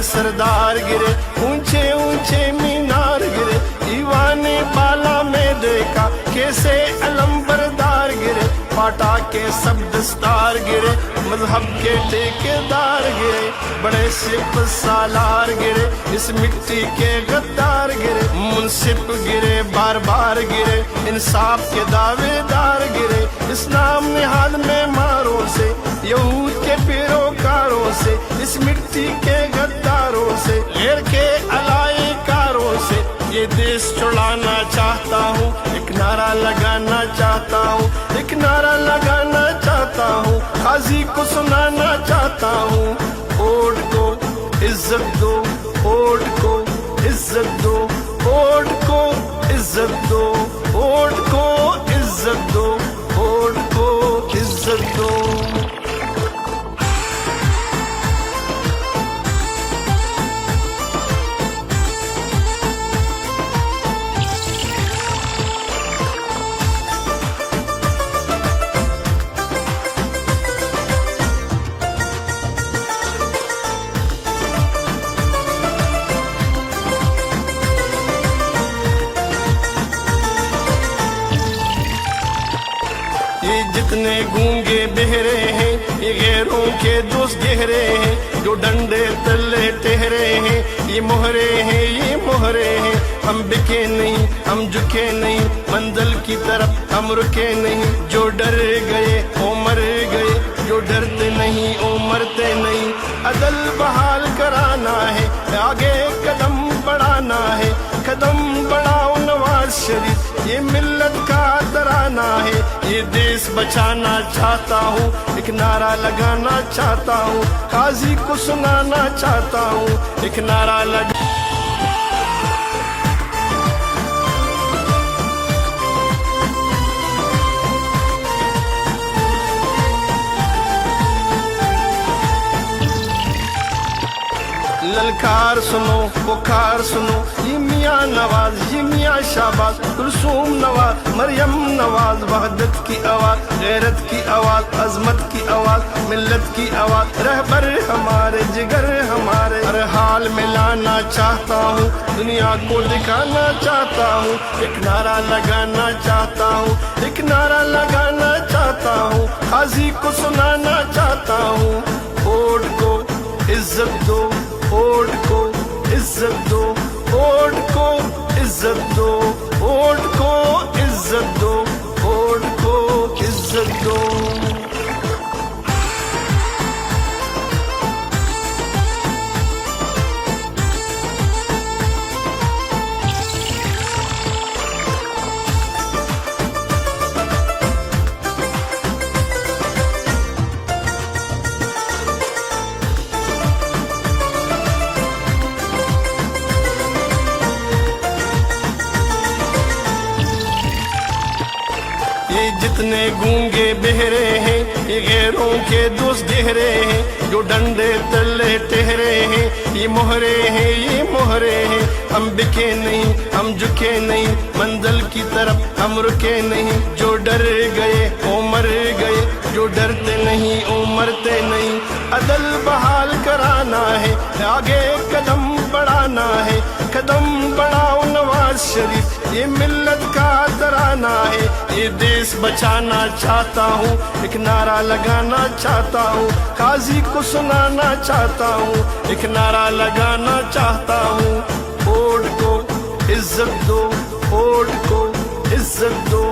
سردار گرے، اونچے اونچے مینار گرے، ایوان بالا میں دیکھا کیسے علم بردار گرے، پاٹا کے سب دستار گرے، مذہب کے ٹھیکیدار گرے، بڑے سپہ سالار گرے، اس مٹی کے غدار گرے، منصف گرے بار بار گرے، انصاف کے دعوے دار گرے، اس نام نہاد میں ماروں سے، یہود کے پیروکاروں سے، اس مٹی کے غداروں سے، غیر کے علائی کاروں سے، یہ دیش چھڑانا چاہتا ہوں، ایک نعرہ لگانا چاہتا ہوں، ایک نعرہ لگانا چاہتا ہوں، قاضی کو سنانا چاہتا ہوں، ووٹ کو عزت دو، ووٹ کو عزت دو، ووٹ کو عزت دو، ووٹ کو عزت دو، ووٹ کو عزت دو۔ یہ جتنے گونگے بہرے ہیں، یہ غیروں کے دوست گہرے ہیں، جو ڈنڈے تلے ٹہرے ہیں، یہ مہرے ہیں، یہ مہرے ہیں، ہم بکے نہیں، ہم جھکے نہیں، منزل کی طرف ہم رکے نہیں، جو ڈر گئے وہ مر گئے، جو ڈرتے نہیں وہ مرتے نہیں، عدل بحال کرانا ہے، آگے قدم بڑھانا ہے، قدم بڑھاؤ نواز شریف، یہ ملت کا ترانہ ہے، یہ دیش بچانا چاہتا ہوں، ایک نعرہ لگانا چاہتا ہوں، قاضی کو سنانا چاہتا ہوں، ایک نعرہ لگا۔ للکار سنو پکار سنو، یہ میاں نواز، یہ میاں شہباز، کلثوم نواز، مریم نواز، وحدت کی آواز، غیرت کی آواز، عظمت کی آواز، ملت کی آواز، رہبر ہمارے، جگر ہمارے، ہر حال میں لانا چاہتا ہوں، دنیا کو دکھانا چاہتا ہوں، ایک نعرہ لگانا چاہتا ہوں، ایک نعرہ لگانا چاہتا ہوں، قاضی کو سنانا چاہتا ہوں، ووٹ کو عزت دو، ووٹ کو عزت دو، ووٹ کو عزت دو، ووٹ کو عزت دو، ووٹ کو عزت دو۔ یہ جتنے گونگے بہرے ہیں، یہ غیروں کے دوست گہرے ہیں، جو ڈنڈے تلے ٹہرے ہیں، یہ مہرے ہیں، یہ مہرے ہیں، ہم بکے نہیں، ہم جھکے نہیں، منزل کی طرف ہم رکے نہیں، جو ڈر گئے وہ مر گئے، جو ڈرتے نہیں وہ مرتے نہیں، عدل بحال کرانا ہے، آگے قدم بڑھانا ہے، قدم بڑھاؤ نواز شریف، یہ ملت کا ترانہ ہے، یہ دیش بچانا چاہتا ہوں، ایک نعرہ لگانا چاہتا ہوں، قاضی کو سنانا چاہتا ہوں، ایک نعرہ لگانا چاہتا ہوں، ووٹ کو عزت دو، ووٹ کو عزت دو،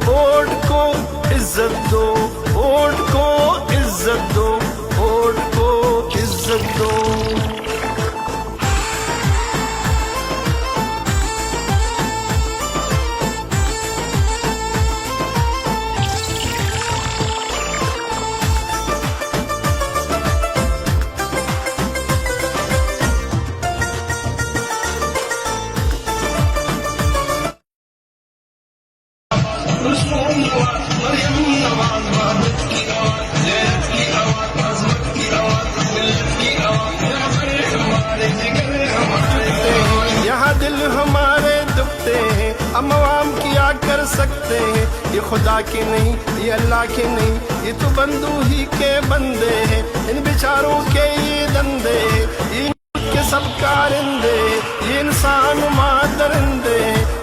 ووٹ کو عزت دو، ووٹ کو عزت دو، ووٹ کو عزت دو۔ یہاں دل ہمارے دکھتے ہیں، ہم عوام کیا کر سکتے ہیں، یہ خدا کے نہیں، یہ اللہ کے نہیں، یہ تو بندو ہی کے بندے ہیں، ان بیچاروں کے یہ دندے ہیں، یہ کے سب کارندے یہ انسان ماں درندے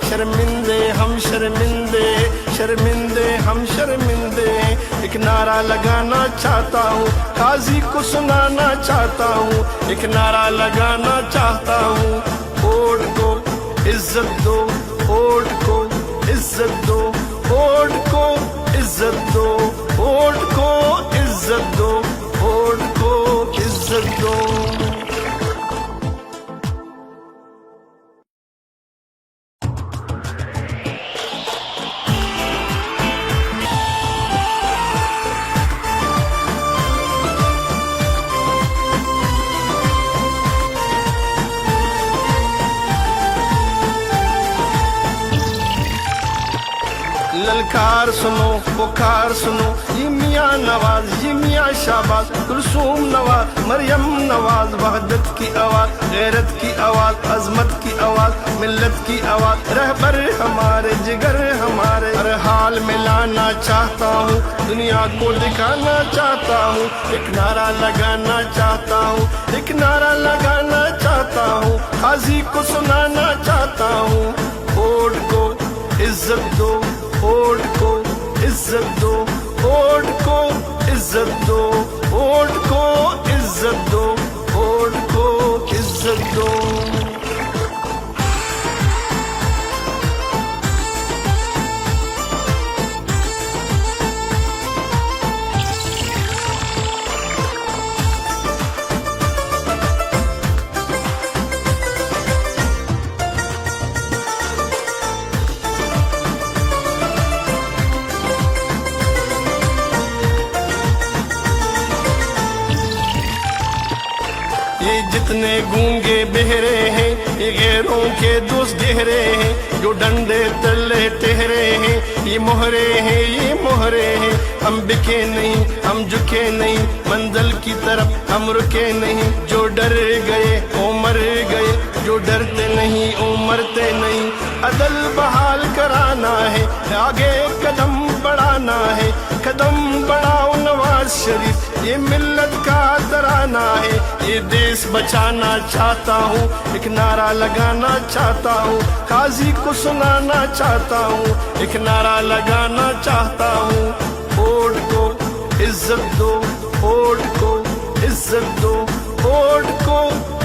شرمندے ہم شرمندے شرمندے ہم شرمندے ایک نعرہ لگانا چاہتا ہوں قاضی کو سنانا چاہتا ہوں ایک نعرہ لگانا چاہتا ہوں ووٹ کو عزت دو ووٹ کو عزت دو ووٹ کو عزت دو ووٹ کو عزت دو ووٹ کو عزت دو للکار سنو پکار سنو یہ میاں نواز یہ میاں شہباز کلثوم نواز مریم نواز وحدت کی آواز غیرت کی آواز عظمت کی آواز ملت کی آواز رہبر ہمارے جگر ہمارے ہر حال میں لانا چاہتا ہوں دنیا کو دکھانا چاہتا ہوں ایک نعرہ لگانا چاہتا ہوں ایک نعرہ لگانا چاہتا ہوں قاضی کو سنانا چاہتا ہوں ووٹ کو عزت دو ووٹ کو عزت دو ووٹ کو عزت دو ووٹ کو عزت دو ووٹ کو عزت دو یہ جتنے گونگے بہرے ہیں یہ غیروں کے دوست گہرے ہیں جو ڈنڈے تلے ٹہرے ہیں یہ مہرے ہیں یہ مہرے ہیں ہم بکے نہیں ہم جھکے نہیں منزل کی طرف ہم رکے نہیں جو ڈر گئے وہ مر گئے جو ڈرتے نہیں وہ مرتے نہیں عدل بحال کرانا ہے آگے قدم بڑھانا ہے قدم بڑھاؤ نواز شریف یہ ملت کا ترانہ ہے یہ دیس بچانا چاہتا ہوں ایک نعرہ لگانا چاہتا ہوں قاضی کو سنانا چاہتا ہوں ایک نعرہ لگانا چاہتا ہوں ووٹ کو عزت دو ووٹ کو عزت دو ووٹ کو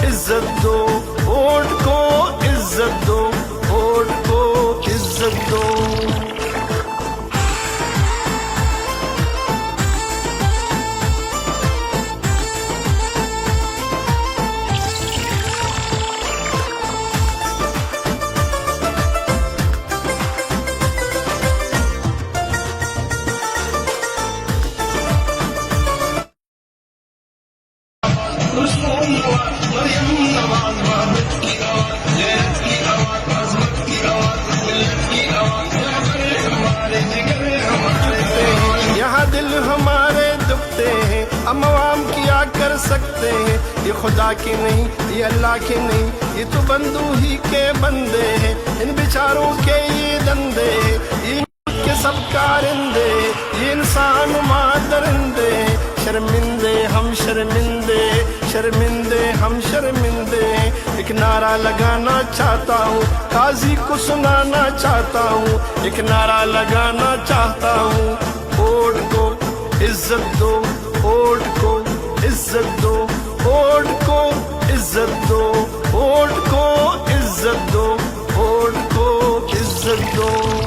عزت دو ووٹ کو عزت دو ووٹ کو عزت دو یہاں دل ہمارے دکھتے ہیں ہم عوام کیا کر سکتے ہیں یہ خدا کے نہیں یہ اللہ کے نہیں یہ تو بندو ہی کے بندے ہیں ان بیچاروں کے یہ دندے یہ کے سب کارندے یہ انسان ماں درندے شرمندے ہم شرمندے شرمندے ہم شرمندے ایک نعرہ لگانا چاہتا ہوں قاضی کو سنانا چاہتا ہوں ایک نعرہ لگانا چاہتا ہوں ووٹ کو عزت دو ووٹ کو عزت دو ووٹ کو عزت دو ووٹ کو عزت دو ووٹ کو عزت دو